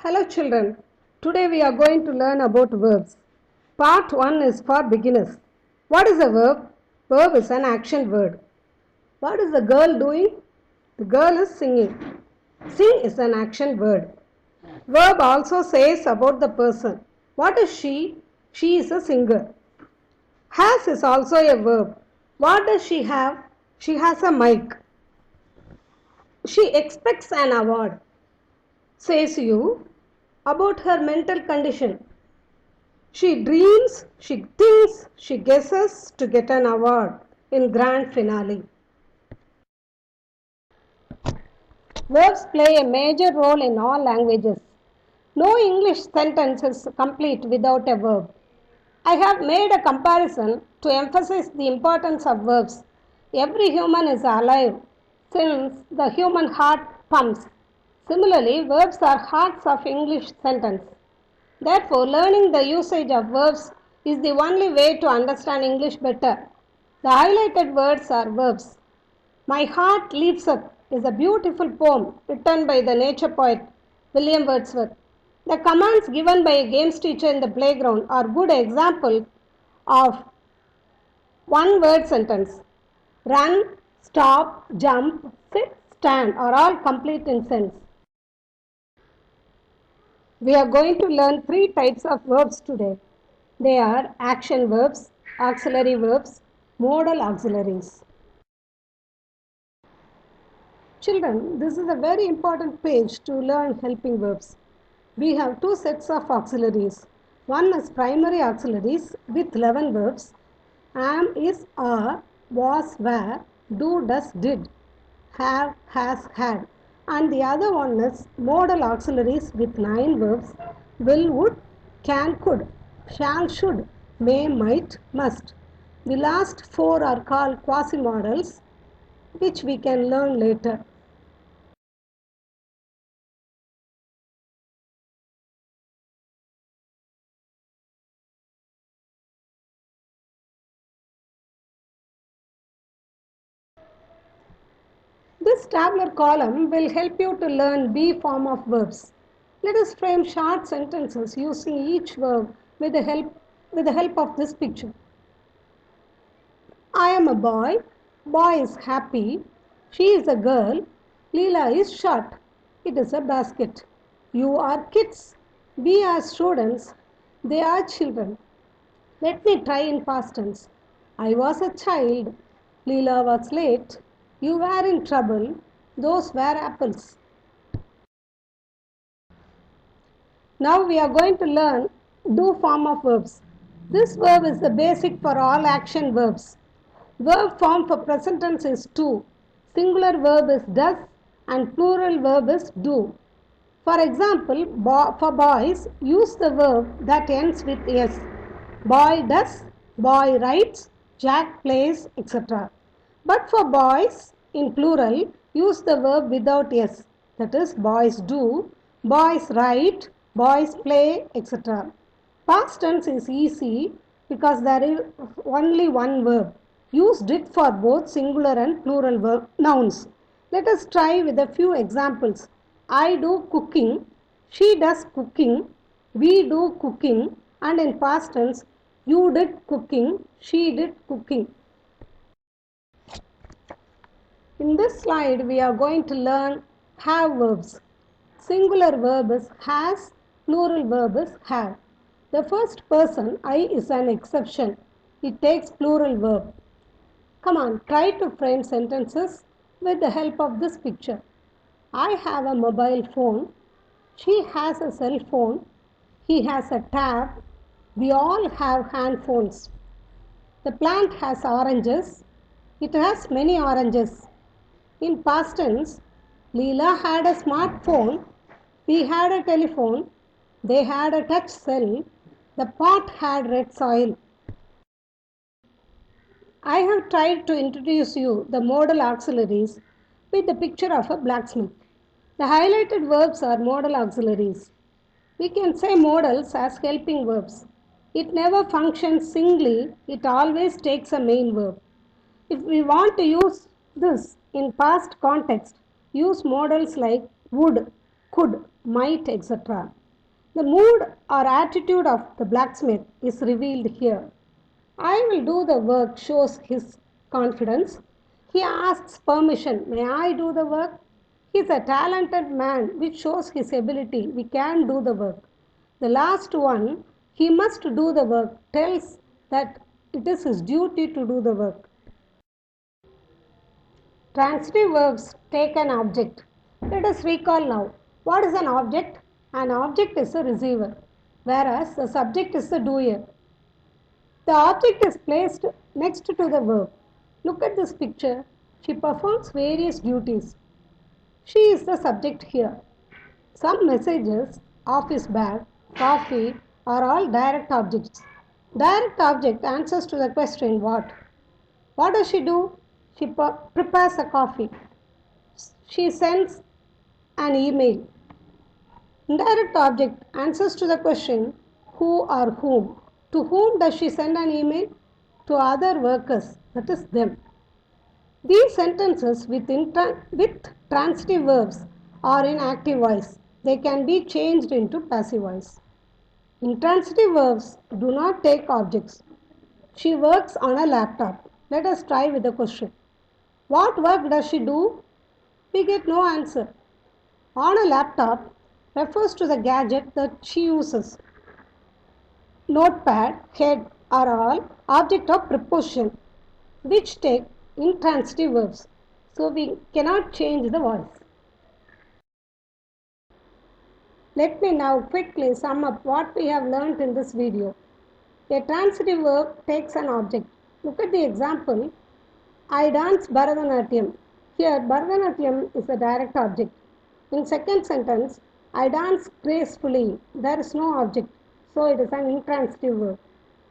Hello children, today we are going to learn about verbs. Part 1 is for beginners. What is a verb? Verb is an action word. What is the girl doing? The girl is singing. Sing is an action word. Verb also says about the person. What is she? She is a singer. Has is also a verb. What does she have? She has a mic. She expects an award. Says you about her mental condition. She dreams, she thinks, she guesses to get an award in grand finale. Verbs play a major role in all languages. No English sentence is complete without a verb. I have made a comparison to emphasize the importance of verbs. Every human is alive since the human heart pumps. Similarly, verbs are hearts of English sentence. Therefore, learning the usage of verbs is the only way to understand English better. The highlighted words are verbs. My Heart Leaps Up is a beautiful poem written by the nature poet William Wordsworth. The commands given by a games teacher in the playground are good examples of one word sentence. Run, stop, jump, sit, stand are all complete in sense. We are going to learn 3 types of verbs today. They are action verbs, auxiliary verbs, modal auxiliaries. Children, this is a very important page to learn helping verbs. We have 2 sets of auxiliaries. One is primary auxiliaries with 11 verbs. Am, is, are, was, were, do, does, did, have, has, had. And the other one is modal auxiliaries with 9 verbs. Will, would, can, could, shall, should, may, might, must. The last 4 are called quasi-modals, which we can learn later. This tabular column will help you to learn B form of verbs. Let us frame short sentences using each verb with the help of this picture. I am a boy. Boy is happy. She is a girl. Leela is short. It is a basket. You are kids. We are students. They are children. Let me try in past tense. I was a child. Leela was late. You were in trouble. Those were apples. Now we are going to learn do form of verbs. This verb is the basic for all action verbs. Verb form for present tense is to. Singular verb is does and plural verb is do. For example, for boys, use the verb that ends with s. Boy does, boy writes, Jack plays, etc. But for boys, in plural, use the verb without s. That is, boys do, boys write, boys play, etc. Past tense is easy because there is only one verb. Use did for both singular and plural nouns. Let us try with a few examples. I do cooking, she does cooking, we do cooking, and in past tense, you did cooking, she did cooking. In this slide, we are going to learn have verbs. Singular verb is has, plural verb is have. The first person, I, is an exception. It takes plural verb. Come on, try to frame sentences with the help of this picture. I have a mobile phone. She has a cell phone. He has a tab. We all have hand phones. The plant has oranges. It has many oranges. In past tense, Leela had a smartphone. We had a telephone. They had a touch cell. The pot had red soil. I have tried to introduce you the modal auxiliaries with the picture of a blacksmith. The highlighted verbs are modal auxiliaries. We can say modals as helping verbs. It never functions singly, it always takes a main verb. If we want to use this in past context, use modals like would, could, might, etc. The mood or attitude of the blacksmith is revealed here. I will do the work shows his confidence. He asks permission, may I do the work? He is a talented man, which shows his ability. We can do the work. The last one, he must do the work, tells that it is his duty to do the work. Transitive verbs take an object. Let us recall now. What is an object? An object is a receiver, whereas the subject is the doer. The object is placed next to the verb. Look at this picture. She performs various duties. She is the subject here. Some messages, office bag, coffee, are all direct objects. Direct object answers to the question what? What does she do? She prepares a coffee. She sends an email. Indirect object answers to the question who or whom. To whom does she send an email? To other workers, that is them. These sentences with transitive verbs are in active voice. They can be changed into passive voice. Intransitive verbs do not take objects. She works on a laptop. Let us try with the question. What work does she do? We get no answer. On a laptop refers to the gadget that she uses. Notepad, head are all object of preposition which take intransitive verbs. So we cannot change the voice. Let me now quickly sum up what we have learnt in this video. A transitive verb takes an object. Look at the example. I dance Bharatanatyam. Here Bharatanatyam is a direct object. In second sentence, I dance gracefully. There is no object. So it is an intransitive verb.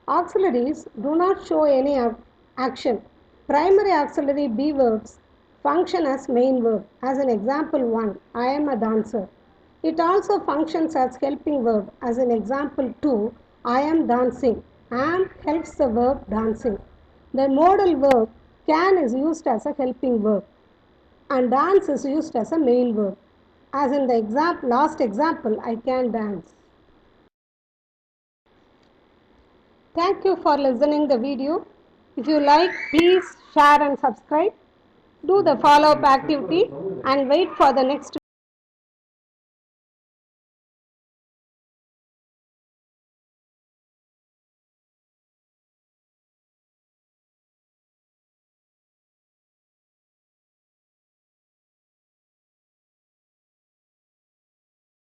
Auxiliaries do not show any action. Primary auxiliary be verbs function as main verb. As in example 1, I am a dancer. It also functions as helping verb. As in example 2, I am dancing. Am helps the verb dancing. The modal verb can is used as a helping verb and dance is used as a main verb. As in the last example, I can dance. Thank you for listening the video. If you like, please share and subscribe. Do the follow up activity and wait for the next